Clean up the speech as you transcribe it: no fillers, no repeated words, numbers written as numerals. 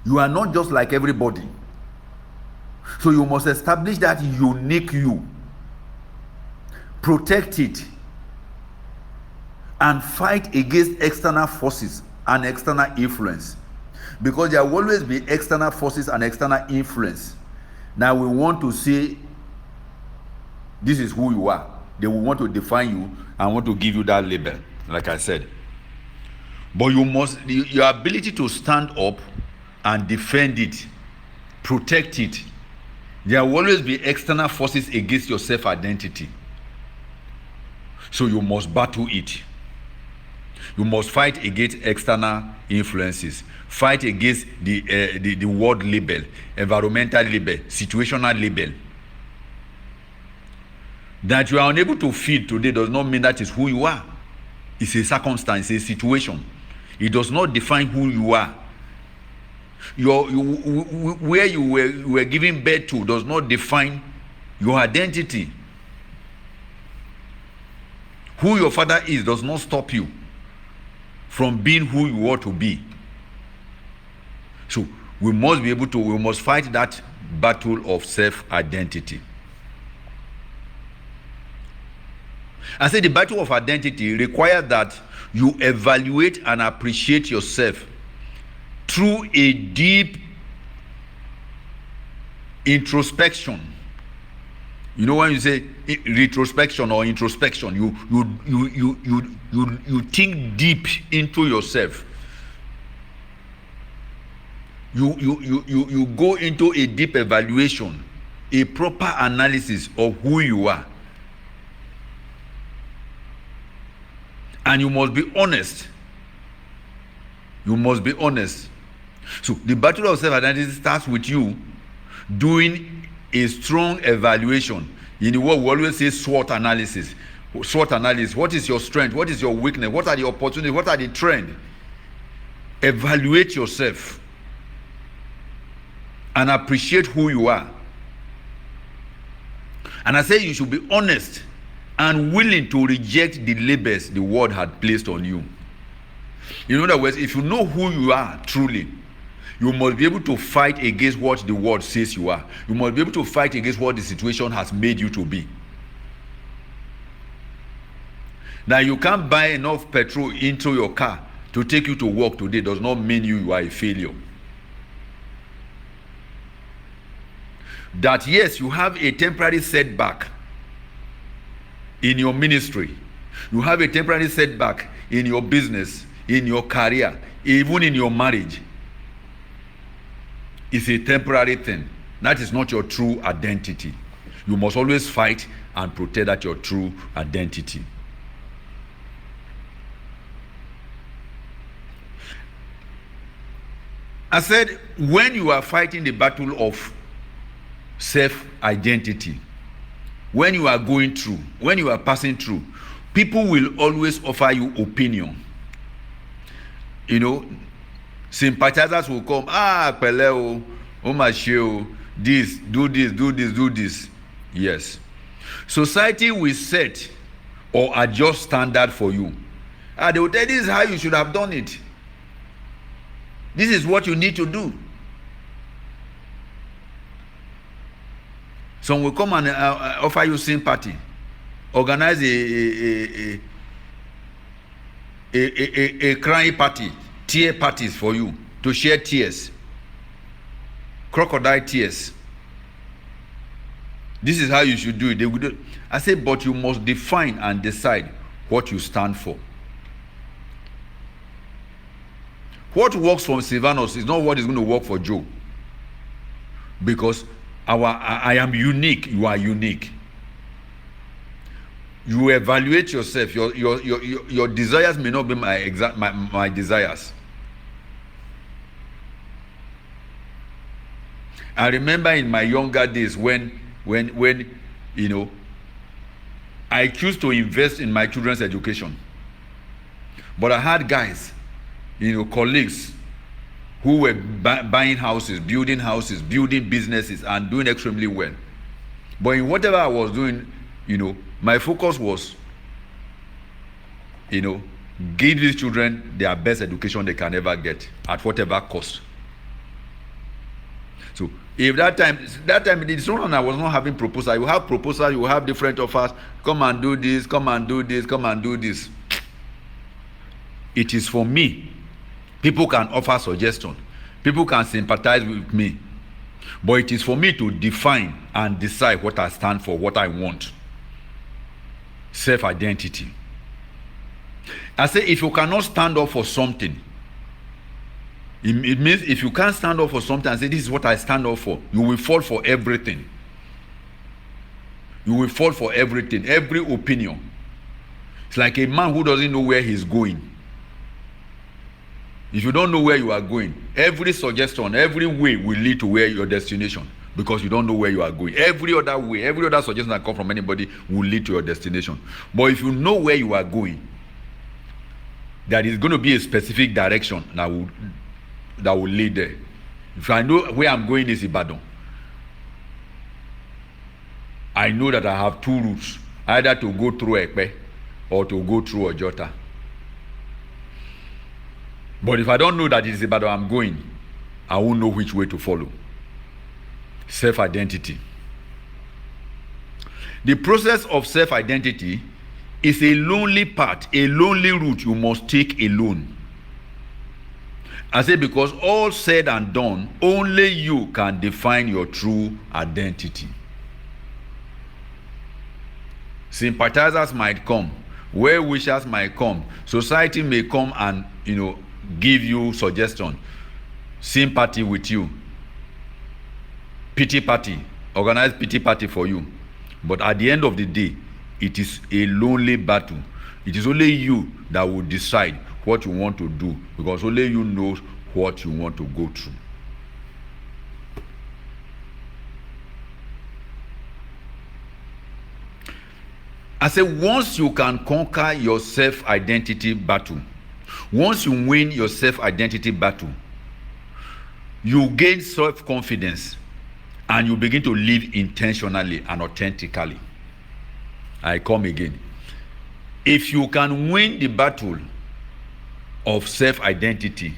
You are not just like everybody. So you must establish that unique you, protect it, and fight against external forces and external influence, because there will always be external forces and external influence. Now we want to say this is who you are. They will want to define you and want to give you that label, like I said. But you must, your ability to stand up and defend it, protect it. There will always be external forces against your self-identity. So you must battle it. You must fight against external influences. Fight against the world label, environmental label, situational label. That you are unable to feed today does not mean that is who you are. It's a circumstance, a situation. It does not define who you are. Where you were given birth to does not define your identity. Who your father is does not stop you from being who you ought to be. So we must fight that battle of self-identity. I say the battle of identity requires that you evaluate and appreciate yourself through a deep introspection. You know, when you say retrospection or introspection, you think deep into yourself. You go into a deep evaluation, a proper analysis of who you are. And you must be honest. You must be honest. So the battle of self-identity starts with you doing a strong evaluation. In the world, we always say SWOT analysis. SWOT analysis. What is your strength? What is your weakness? What are the opportunities? What are the trends? Evaluate yourself and appreciate who you are. And I say you should be honest and willing to reject the labels the world had placed on you. In other words, if you know who you are truly, you must be able to fight against what the world says you are. You must be able to fight against what the situation has made you to be. Now, you can't buy enough petrol into your car to take you to work today does not mean you are a failure. That yes, you have a temporary setback in your ministry, you have a temporary setback in your business, in your career, even in your marriage. It's a temporary thing. That is not your true identity. You must always fight and protect that your true identity. I said, when you are fighting the battle of self-identity, when you are going through, when you are passing through, people will always offer you opinion. You know, sympathizers will come, Pele, Omashio, this, do this, do this, do this. Yes. Society will set or adjust standard for you. They will tell you this is how you should have done it. This is what you need to do. Some will come and offer you sympathy, organize a crying party, tear parties for you to share tears, crocodile tears. This is how you should do it. They would do. I say, but you must define and decide what you stand for. What works for Silvanus is not what is going to work for Joe. Because I am unique, you are unique. You evaluate yourself. Your desires may not be my desires. I remember in my younger days when you know, I choose to invest in my children's education. But I had guys, you know, colleagues who were buying houses, building businesses, and doing extremely well. But in whatever I was doing, you know, my focus was, you know, give these children their best education they can ever get at whatever cost. So if that time it's not I was not having proposal. You have proposal, you have different offers. Come and do this, come and do this, come and do this. It is for me. People can offer suggestion. People can sympathize with me. But it is for me to define and decide what I stand for, what I want. Self-identity. I say if you cannot stand up for something, it means if you can't stand up for something and say this is what I stand up for, you will fall for everything. You will fall for everything, every opinion. It's like a man who doesn't know where he's going. If you don't know where you are going, every suggestion, every way will lead to where your destination, because you don't know where you are going. Every other way, every other suggestion that comes from anybody will lead to your destination. But if you know where you are going, there is going to be a specific direction that will lead there. If I know where I'm going is Ibadan, I know that I have two routes, either to go through Ekpe or to go through Ojota. But if I don't know that it is Ibadan I'm going, I won't know which way to follow. Self-identity. The process of self-identity is a lonely path, a lonely route you must take alone. I say because all said and done, only you can define your true identity. Sympathizers might come, well-wishers might come, society may come and give you suggestion, sympathy with you, pity party, organize pity party for you. But at the end of the day, it is a lonely battle. It is only you that will decide what you want to do, because only you know what you want to go through. I say once you can conquer your self-identity battle, once you win your self-identity battle, you gain self-confidence and you begin to live intentionally and authentically. I come again. If you can win the battle of self-identity,